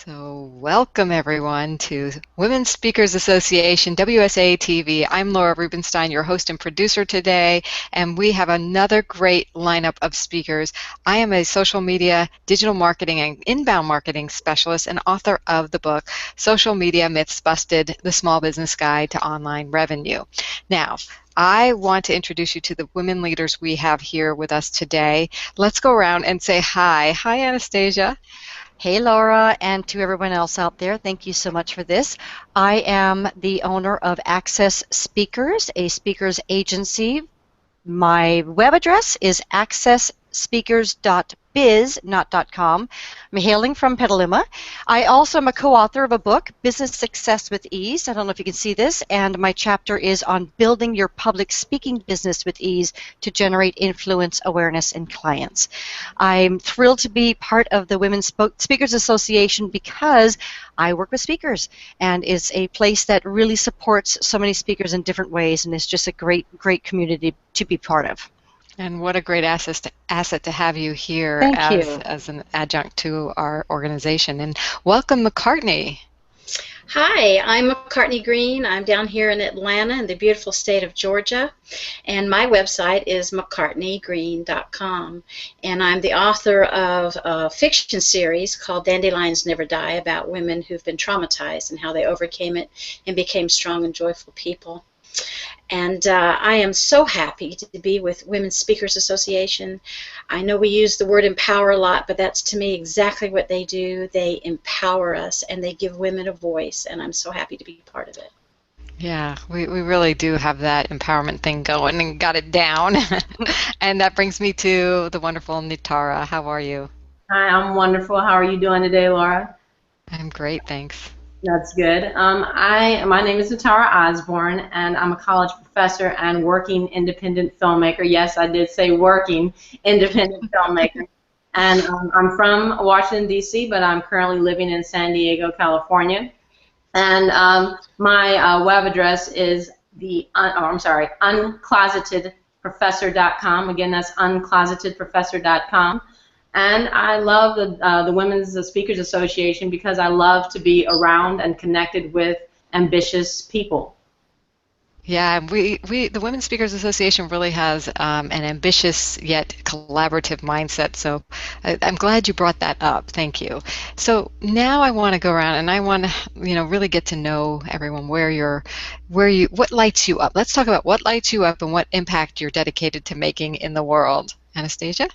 So welcome everyone to Women Speakers Association, WSATV. I'm Laura Rubenstein, your host and producer today, and we have another great lineup of speakers. I am a social media, digital marketing, and inbound marketing specialist and author of the book, Social Media Myths Busted, The Small Business Guide to Online Revenue. Now, I want to introduce you to the women leaders we have here with us today. Let's go around and say hi. Hi, Anastasia. Hey, Laura, and to everyone else out there, thank you so much for this. I am the owner of Access Speakers, a speakers agency. My web address is accessspeakers.biz, not .com. I'm hailing from Petaluma. I also am a co-author of a book, Business Success with Ease. I don't know if you can see this, and my chapter is on building your public speaking business with ease to generate influence, awareness, and clients. I'm thrilled to be part of the Women's Speakers Association because I work with speakers, and it's a place that really supports so many speakers in different ways, and it's just a great community to be part of. And what a great asset to have you here Thank you. as an adjunct to our organization. And welcome, McCartney. Hi, I'm McCartney Green. I'm down here in Atlanta in the beautiful state of Georgia, and my website is McCartneyGreen.com, and I'm the author of a fiction series called Dandelions Never Die about women who've been traumatized and how they overcame it and became strong and joyful people. And I am so happy to be with Women's Speakers Association. I know we use the word empower a lot, but that's to me exactly what they do. They empower us and they give women a voice, and I'm so happy to be part of it. Yeah, we really do have that empowerment thing going and got it down. And that brings me to the wonderful Nitara. How are you? Hi, I'm wonderful. How are you doing today, Laura? I'm great, thanks. That's good. My name is Nitara Osbourne, and I'm a college professor and working independent filmmaker. Yes, I did say working independent filmmaker. And I'm from Washington, D.C., but I'm currently living in San Diego, California. And my web address is unclosetedprofessor.com. Again, that's unclosetedprofessor.com. And I love the Women's Speakers Association because I love to be around and connected with ambitious people. Yeah, the Women's Speakers Association really has an ambitious yet collaborative mindset, so I'm glad you brought that up. Thank you. So now I want to go around and I want to, really get to know everyone what lights you up. Let's talk about what lights you up and what impact you're dedicated to making in the world. Anastasia?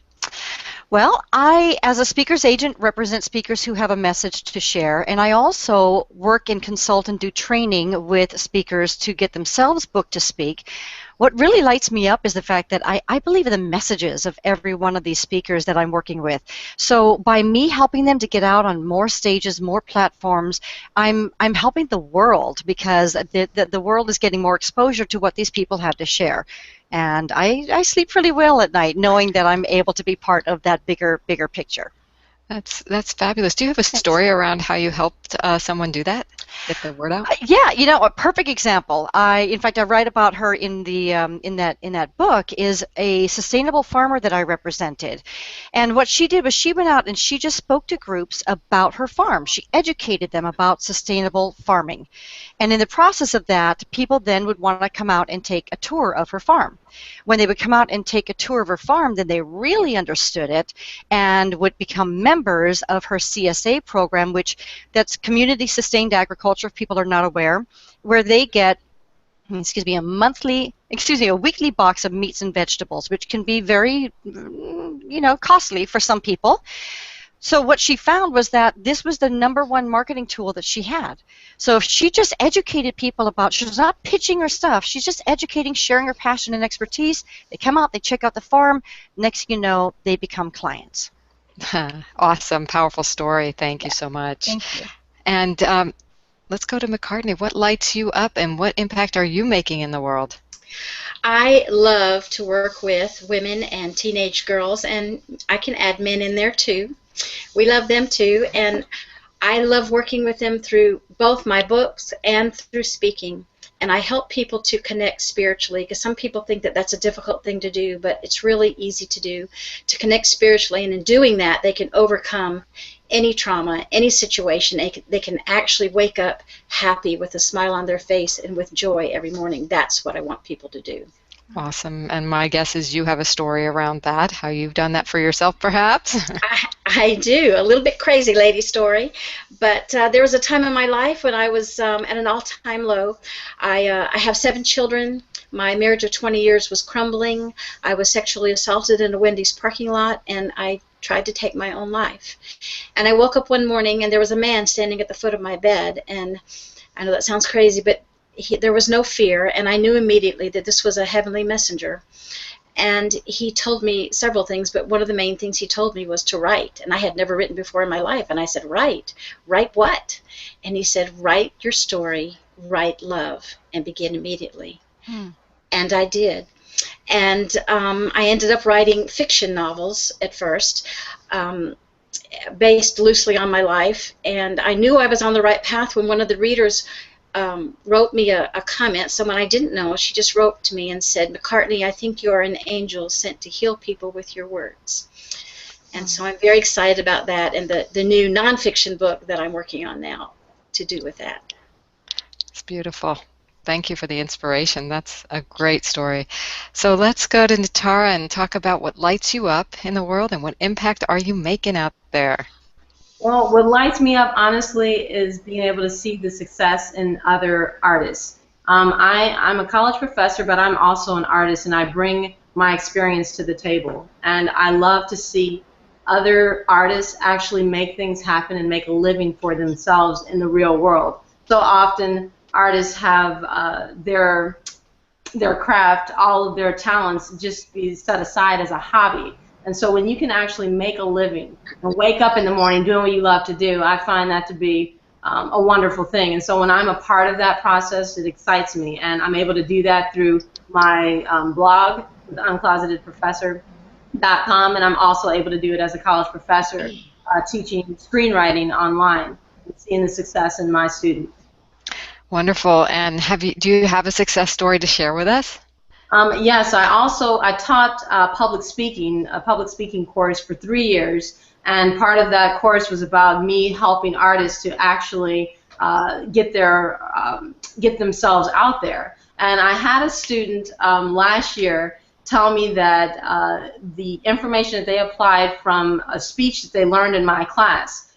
Well, I, as a speaker's agent, represent speakers who have a message to share, and I also work and consult and do training with speakers to get themselves booked to speak. What really lights me up is the fact that I believe in the messages of every one of these speakers that I'm working with. So by me helping them to get out on more stages, more platforms, I'm helping the world because the world is getting more exposure to what these people have to share. And I sleep really well at night knowing that I'm able to be part of that bigger picture. That's fabulous. Do you have a story around how you helped someone do that? Get the word out? Yeah, a perfect example. In fact, I write about her in the in that book is a sustainable farmer that I represented, and what she did was she went out and she just spoke to groups about her farm. She educated them about sustainable farming, and in the process of that, people then would want to come out and take a tour of her farm. When they would come out and take a tour of her farm, then they really understood it and would become members of her CSA program, that's Community Sustained Agriculture, if people are not aware, where they get, a weekly box of meats and vegetables, which can be very, costly for some people. So what she found was that this was the #1 marketing tool that she had. So if she just educated people she was not pitching her stuff, she's just educating, sharing her passion and expertise. They come out, they check out the farm, next thing you know, they become clients. Awesome, powerful story. Thank you so much. Thank you. And let's go to McCartney. What lights you up and what impact are you making in the world? I love to work with women and teenage girls, and I can add men in there too. We love them too, and I love working with them through both my books and through speaking. And I help people to connect spiritually, because some people think that that's a difficult thing to do, but it's really easy to do, to connect spiritually, and in doing that they can overcome any trauma, any situation, they can actually wake up happy with a smile on their face and with joy every morning. That's what I want people to do. Awesome. And my guess is you have a story around that, how you've done that for yourself, perhaps? I do. A little bit crazy lady story. But there was a time in my life when I was at an all-time low. I have 7 children. My marriage of 20 years was crumbling. I was sexually assaulted in a Wendy's parking lot, and I tried to take my own life. And I woke up one morning, and there was a man standing at the foot of my bed. And I know that sounds crazy, but there was no fear, and I knew immediately that this was a heavenly messenger. And he told me several things, but one of the main things he told me was to write. And I had never written before in my life. And I said, write? Write what? And he said, write your story, write love, and begin immediately. And I did. And I ended up writing fiction novels at first, based loosely on my life. And I knew I was on the right path when one of the readers wrote me a comment. Someone I didn't know, she just wrote to me and said, McCartney, I think you're an angel sent to heal people with your words. And so I'm very excited about that and the new nonfiction book that I'm working on now to do with that. It's beautiful. Thank you for the inspiration. That's a great story. So let's go to Nitara and talk about what lights you up in the world and what impact are you making out there? Well, what lights me up, honestly, is being able to see the success in other artists. I'm a college professor, but I'm also an artist, and I bring my experience to the table. And I love to see other artists actually make things happen and make a living for themselves in the real world. So often, artists have their craft, all of their talents just be set aside as a hobby. And so when you can actually make a living and wake up in the morning doing what you love to do, I find that to be a wonderful thing. And so when I'm a part of that process, it excites me. And I'm able to do that through my blog, unclosetedprofessor.com, and I'm also able to do it as a college professor teaching screenwriting online and seeing the success in my students. Wonderful. And do you have a success story to share with us? Yes, I taught a public speaking course for 3 years, and part of that course was about me helping artists to actually get themselves out there. And I had a student last year tell me that the information that they applied from a speech that they learned in my class,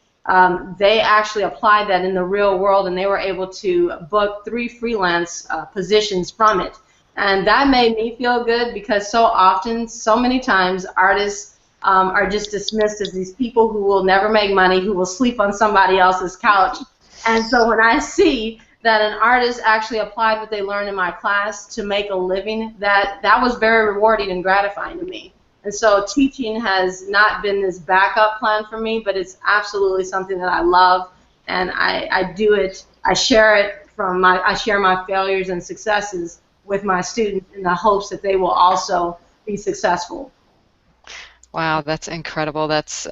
they actually applied that in the real world, and they were able to book 3 freelance positions from it. And that made me feel good because so often, so many times, artists are just dismissed as these people who will never make money, who will sleep on somebody else's couch. And so when I see that an artist actually applied what they learned in my class to make a living, that was very rewarding and gratifying to me. And so teaching has not been this backup plan for me, but it's absolutely something that I love, and I do it. I share my failures and successes with my students in the hopes that they will also be successful. Wow, that's incredible. That's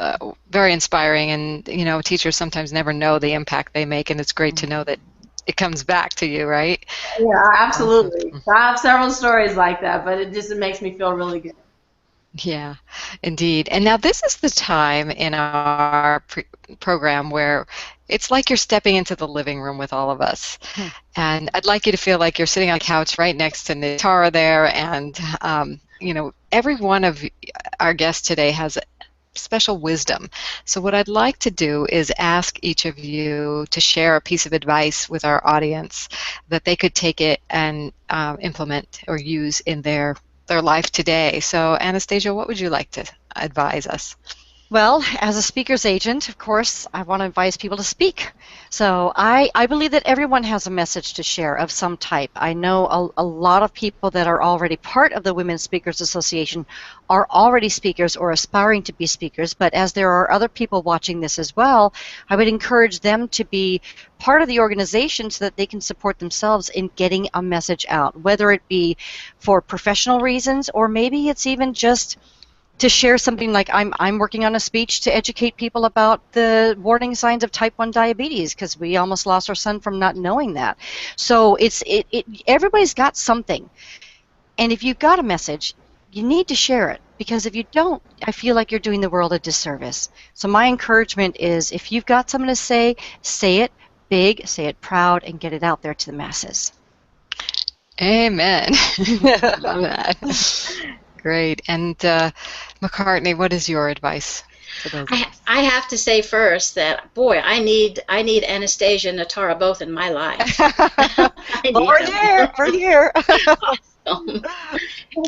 very inspiring, and teachers sometimes never know the impact they make, and it's great to know that it comes back to you, right? Yeah, absolutely. I have several stories like that, but it makes me feel really good. Yeah, indeed. And now this is the time in our program where it's like you're stepping into the living room with all of us. And I'd like you to feel like you're sitting on the couch right next to Nitara there, and every one of our guests today has special wisdom. So what I'd like to do is ask each of you to share a piece of advice with our audience that they could take it and implement or use in their life today. So Anastasia, what would you like to advise us? Well, as a speaker's agent, of course, I want to advise people to speak. So I believe that everyone has a message to share of some type. I know a lot of people that are already part of the Women's Speakers Association are already speakers or aspiring to be speakers, but as there are other people watching this as well, I would encourage them to be part of the organization so that they can support themselves in getting a message out, whether it be for professional reasons or maybe it's even just to share something like I'm working on a speech to educate people about the warning signs of type 1 diabetes because we almost lost our son from not knowing that. So everybody's got something. And if you've got a message, you need to share it, because if you don't, I feel like you're doing the world a disservice. So my encouragement is, if you've got something to say it big, say it proud, and get it out there to the masses. Amen. Love that. Great. And McCartney, what is your advice to those of us? I have to say first that, boy, I need Anastasia and Nitara both in my life. We're here. Awesome.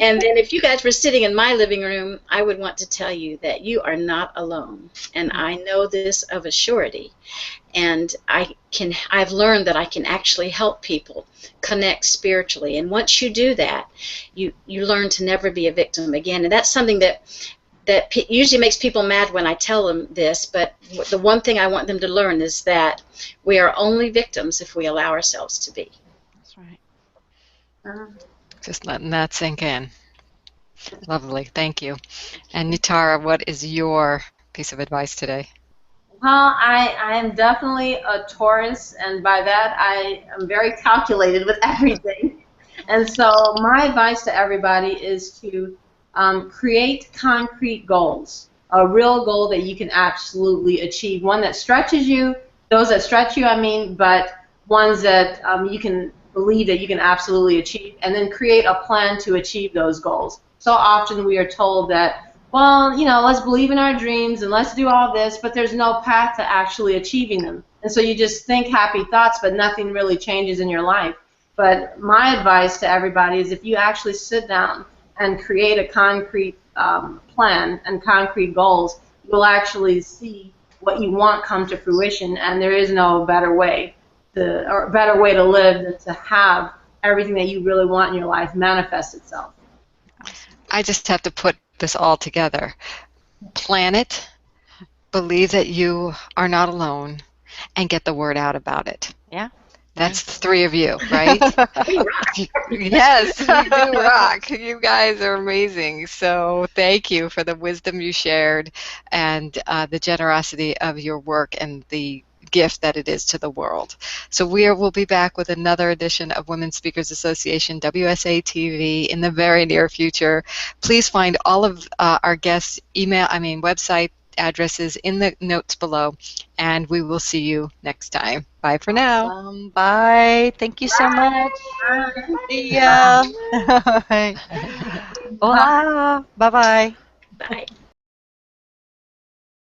And then if you guys were sitting in my living room, I would want to tell you that you are not alone. And I know this of a surety. And I've learned that I can actually help people connect spiritually. And once you do that, you learn to never be a victim again. And that's something that usually makes people mad when I tell them this, but the one thing I want them to learn is that we are only victims if we allow ourselves to be. That's right. Just letting that sink in. Lovely. Thank you. And Nitara, what is your piece of advice today? Well, I am definitely a Taurus, and by that I am very calculated with everything. And so my advice to everybody is to create concrete goals, a real goal that you can absolutely achieve, one that stretches you, those that stretch you, I mean, but ones that you can believe that you can absolutely achieve, and then create a plan to achieve those goals. So often we are told that, well, let's believe in our dreams and let's do all this, but there's no path to actually achieving them. And so you just think happy thoughts, but nothing really changes in your life. But my advice to everybody is, if you actually sit down and create a concrete plan and concrete goals, you'll actually see what you want come to fruition, and there is no better way to live than to have everything that you really want in your life manifest itself. I just have to put this all together. Plan it, believe that you are not alone, and get the word out about it. Yeah. That's the three of you, right? We rock. Yes, we do rock. You guys are amazing. So thank you for the wisdom you shared and the generosity of your work and the gift that it is to the world. So we'll be back with another edition of Women Speakers Association WSATV in the very near future. Please find all of our guests' website addresses in the notes below, and we will see you next time. Bye for now. Bye. Thank you so much. See ya. Hola. Bye-bye. Bye.